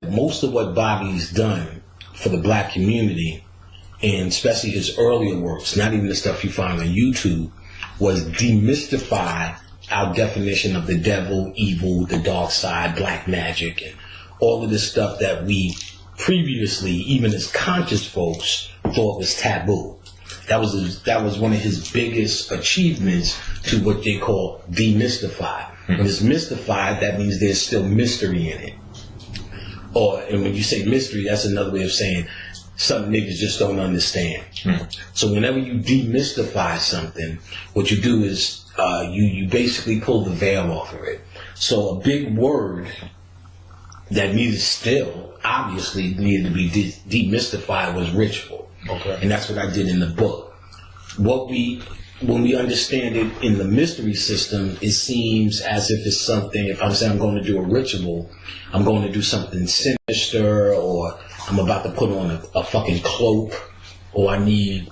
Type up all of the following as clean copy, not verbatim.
most of what Bobby's done for the black community, and especially his earlier works, not even the stuff you find on YouTube, was demystify our definition of the devil, evil, the dark side, black magic, and all of this stuff that we previously, even as conscious folks, thought was taboo. That was one of his biggest achievements, to what they call demystify. When it's mystified, that means there's still mystery in it. And when you say mystery, that's another way of saying some niggas just don't understand. So whenever you demystify something, what you do is you basically pull the veil off of it. So a big word that obviously needed to be demystified was ritual. Okay. And that's what I did in the book. When we understand it in the mystery system, it seems as if it's something, if I'm saying I'm going to do a ritual, I'm going to do something sinister, or I'm about to put on a fucking cloak, or I need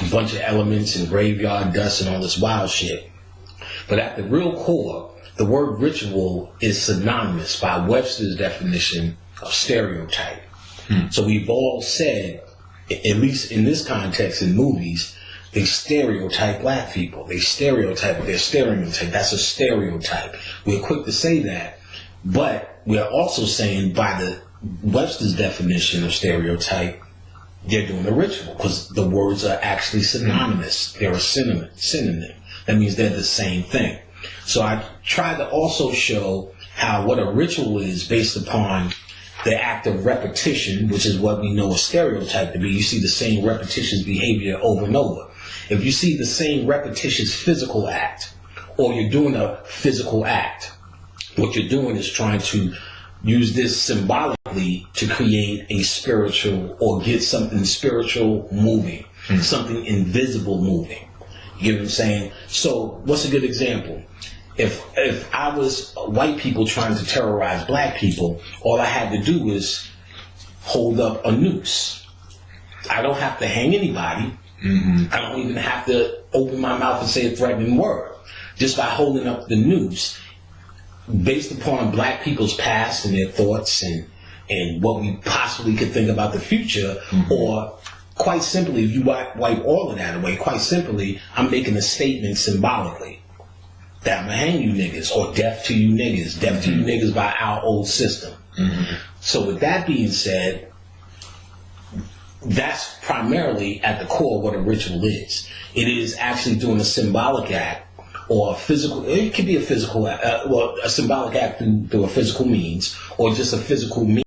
a bunch of elements and graveyard dust and all this wild shit. But at the real core, the word ritual is synonymous by Webster's definition of stereotype. So we've all said, at least in this context in movies, they stereotype black people. They stereotype their stereotype. That's a stereotype. We're quick to say that, but we're also saying by the Webster's definition of stereotype, they're doing a ritual because the words are actually synonymous. They're a synonym. That means they're the same thing. So I try to also show how what a ritual is based upon the act of repetition, which is what we know a stereotype to be. You see the same repetitious behavior over and over. If you see the same repetitious physical act, or you're doing a physical act, what you're doing is trying to use this symbolically to create a spiritual, or get something spiritual moving, something invisible moving. You get what I'm saying? So what's a good example? If I was white people trying to terrorize black people, all I had to do was hold up a noose. I don't have to hang anybody. I don't even have to open my mouth and say a threatening word. Just by holding up the noose, based upon black people's past and their thoughts and what we possibly could think about the future, or quite simply, if you wipe all of that away, quite simply, I'm making a statement symbolically that I'm gonna hang you niggas, or death to you niggas, death to you niggas by our old system. So with that being said, that's primarily at the core what a ritual is. It is actually doing a symbolic act, or a physical, it could be a physical act, a symbolic act through a physical means, or just a physical means